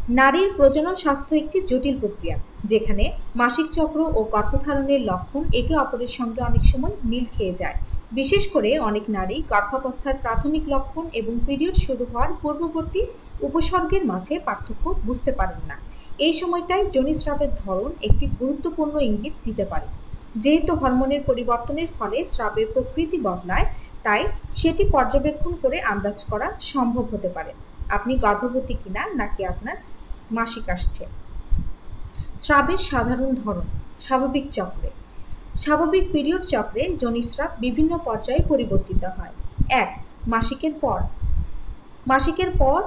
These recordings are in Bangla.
নারীর প্রজনন স্বাস্থ্য একটি জটিল প্রক্রিয়া, যেখানে মাসিক চক্র ও গর্ভধারণের লক্ষণ একে অপরের সঙ্গে অনেক সময় মিল খেয়ে যায়। বিশেষ করে অনেক নারী গর্ভাবস্থার প্রাথমিক লক্ষণ এবং পিরিয়ড শুরু হওয়ার পূর্ববর্তী উপসর্গের মাঝে পার্থক্য বুঝতে পারেন না। এই সময়টায় যোনিস্রাবের ধরন একটি গুরুত্বপূর্ণ ইঙ্গিত দিতে পারে। যেহেতু হরমোনের পরিবর্তনের ফলে স্রাবের প্রকৃতি বদলায়, তাই সেটি পর্যবেক্ষণ করে আন্দাজ করা সম্ভব হতে পারে আপনি গর্ভবতী কিনা, নাকি আপনার মাসিক আসছে। স্রাবের সাধারণ ধরন। স্বাভাবিক চক্রে। স্বাভাবিক পিরিয়ড চক্রে যোনিস্রাব বিভিন্ন পর্যায়ে পরিবর্তিত হয়। 1. মাসিকের পর। মাসিকের পর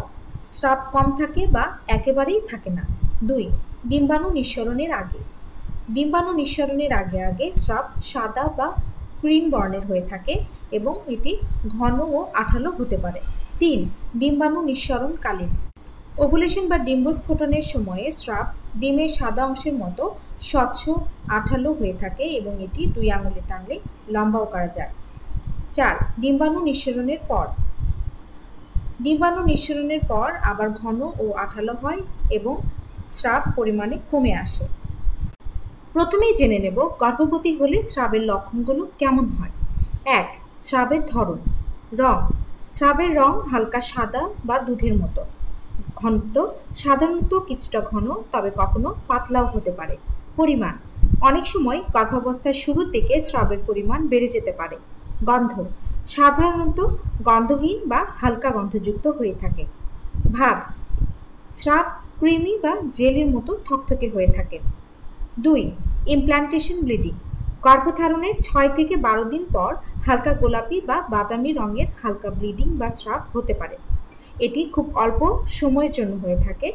স্রাব কম থাকে বা একেবারেই থাকে না। 2. ডিম্বাণু নিঃসরণের আগে। ডিম্বাণু নিঃসরণের আগে আগে স্রাব সাদা বা ক্রিম বর্ণের হয়ে থাকে এবং এটি ঘন ও আঠালো হতে পারে। 3. ডিম্বাণু নিঃসরণকালীন। ওভুলেশন বা ডিম্বস্ফোটনের সময়ে স্রাব ডিমের সাদা অংশের মতো স্বচ্ছ আঠালো হয়ে থাকে এবং এটি 2 আঙুলে টানলে লম্বাও করা যায়। 4. ডিম্বাণু নিঃসরণের পর। ডিম্বাণু নিঃসরণের পর আবার ঘন ও আঠালো হয় এবং স্রাব পরিমাণে কমে আসে। প্রথমেই জেনে নেব গর্ভবতী হলে স্রাবের লক্ষণগুলো কেমন হয়। 1. স্রাবের ধরন। রং। স্রাবের রং হালকা সাদা বা দুধের মতো। ঘনত্ব সাধারণত কিছুটা ঘন, তবে কখনো পাতলাও হতে পারে। পরিমাণ। অনেক সময় গর্ভাবস্থার শুরুর দিকে স্রাবের পরিমাণ বেড়ে যেতে পারে। গন্ধ। সাধারণত গন্ধহীন বা হালকা গন্ধযুক্ত হয়ে থাকে। ভাব। স্রাব ক্রিমি বা জেলির মতো থকথকে হয়ে থাকে। 2. Implantation bleeding. গর্ভধারণের 6 থেকে 12 দিন পর হালকা গোলাপি বা বাদামি রঙের হালকা ব্লিডিং বা স্রাব হতে পারে। এটি খুব অল্প সময়ের জন্য হয়ে থাকে,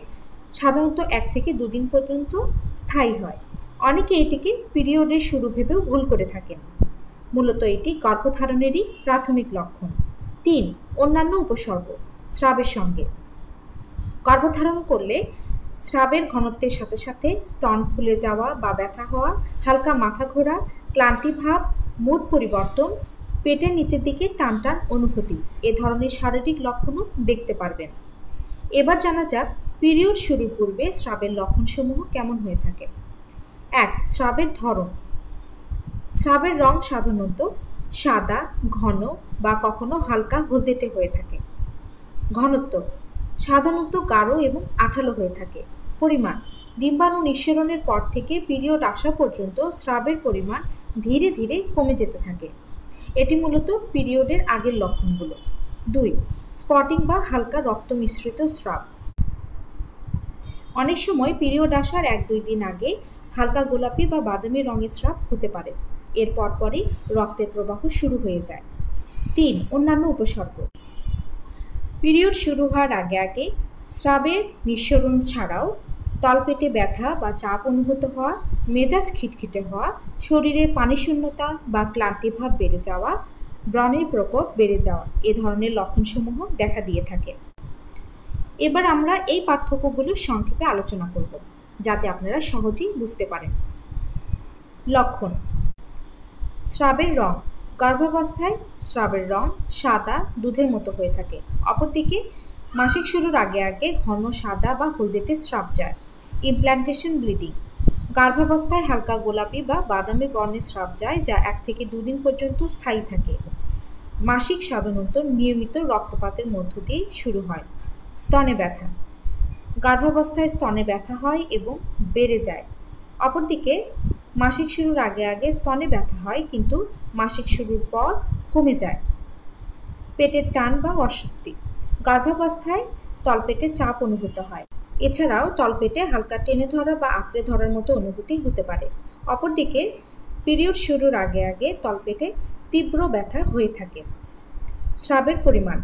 সাধারণত 1 থেকে 2 দিন পর্যন্ত স্থায়ী হয়। অনেকে এটিকে পিরিয়ডের শুরু ভেবেও ভুল করে থাকেন। মূলত এটি গর্ভধারণেরই প্রাথমিক লক্ষণ। 3. অন্যান্য উপসর্গ। স্রাবের সঙ্গে। গর্ভধারণ করলে স্রাবের ঘনত্বের সাথে সাথে স্তন ফুলে যাওয়া বা ব্যথা হওয়া, হালকা মাথা ঘোরা, ক্লান্তিভাব, মুড পরিবর্তন, পেটের নিচের দিকে টান টান অনুভূতি, এ ধরনের শারীরিক লক্ষণও দেখতে পারবেন। এবার জানা যাক পিরিয়ড শুরুর পূর্বে স্রাবের লক্ষণসমূহ কেমন হয়ে থাকে। 1. স্রাবের ধরন। স্রাবের রং সাধারণত সাদা, ঘন বা কখনো হালকা হলদেটে হয়ে থাকে। ঘনত্ব সাধারণত গাঢ় এবং আঠালো হয়ে থাকে। পরিমাণ। ডিম্বাণু নিঃসরণের পর থেকে পিরিয়ড আসা পর্যন্ত স্রাবের পরিমাণ ধীরে ধীরে কমে যেতে থাকে। এটি মূলত পিরিয়ডের আগের লক্ষণগুলো। 2. স্পটিং বা হালকা রক্ত মিশ্রিত স্রাব। অনেক সময় পিরিয়ড আসার 1-2 দিন আগে হালকা গোলাপি বা বাদামি রঙের স্রাব হতে পারে। এর পরপরই রক্তের প্রবাহ শুরু হয়ে যায়। 3. অন্যান্য উপসর্গ। পিরিয়ড শুরু হওয়ার আগে আগে স্রাবের নিঃসরণ ছাড়াও তলপেটে ব্যথা বা চাপ অনুভূত হওয়া, মেজাজ খিটখিটে হওয়া, শরীরে পানিশূন্যতা বা ক্লান্তিভাব বেড়ে যাওয়া, ব্রণের প্রকোপ বেড়ে যাওয়া, এ ধরনের লক্ষণসমূহ দেখা দিয়ে থাকে। এবার আমরা এই পার্থক্যগুলো সংক্ষেপে আলোচনা করব, যাতে আপনারা সহজেই বুঝতে পারেন। লক্ষণ। স্রাবের রং। গর্ভাবস্থায় স্রাবের রং সাদা দুধের মতো হয়ে থাকে। অপরদিকে মাসিক শুরুর আগে আগে ঘন সাদা বা হলদেটে স্রাব যায়। Implantation bleeding. গর্ভাবস্থায় হালকা গোলাপি বা বাদামি বর্ণের স্রাব যায়, যা 1 থেকে 2 দিন পর্যন্ত স্থায়ী থাকে। মাসিক সাধারণত নিয়মিত রক্তপাতের মধ্য দিয়ে শুরু হয়। স্তনে ব্যথা। গর্ভাবস্থায় স্তনে ব্যথা হয় এবং বেড়ে যায়। অপরদিকে মাসিক শুরুর আগে আগে স্তনে ব্যথা হয়, কিন্তু মাসিক শুরুর পর কমে যায়। পেটের টান বা অস্বস্তি। গর্ভাবস্থায় তলপেটে চাপ অনুভূত হয়। এছাড়াও তলপেটে হালকা টেনে ধরা বা আঁকড়ে ধরার মতো অনুভূতি হতে পারে। অপরদিকে পিরিয়ড শুরুর আগে আগে তলপেটে তীব্র ব্যথা হয়ে থাকে। স্রাবের পরিমাণ।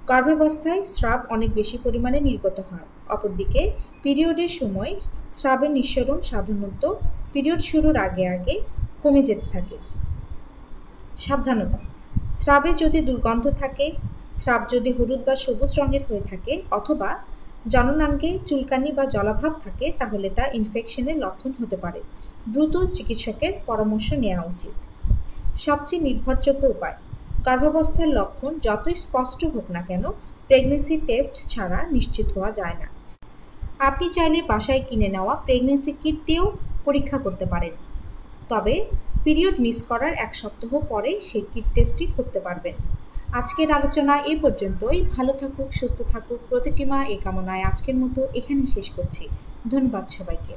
গর্ভাবস্থায় স্রাব অনেক বেশি পরিমাণে নির্গত হয়। অপরদিকে পিরিয়ডের সময় স্রাবের নিঃসরণ সাধারণত পিরিয়ড শুরুর আগে আগে কমে যেতে থাকে। সাবধানতা। স্রাবে যদি দুর্গন্ধ থাকে, স্রাব যদি হলুদ বা সবুজ রঙের হয়ে থাকে, অথবা জননাঙ্গে চুলকানি বা জলাভাব থাকে, তাহলে তা ইনফেকশনের লক্ষণ হতে পারে। দ্রুত চিকিৎসকের পরামর্শ নেওয়া উচিত। সবচেয়ে নির্ভরযোগ্য উপায়। গর্ভাবস্থার লক্ষণ যতই স্পষ্ট হোক না কেন, প্রেগন্যান্সি টেস্ট ছাড়া নিশ্চিত হওয়া যায় না। আপনি চাইলে বাসায় কিনে নেওয়া প্রেগন্যান্সি কিট দিয়েও পরীক্ষা করতে পারেন, তবে পিরিয়ড মিস করার 1 সপ্তাহ পরে সেই কিট টেস্টটি করতে পারবেন। আজকের আলোচনা এই পর্যন্তই। ভালো থাকুক, সুস্থ থাকুক প্রতিটি মা, এই কামনায় আজকের মতো এখানেই শেষ করছি। ধন্যবাদ সবাইকে।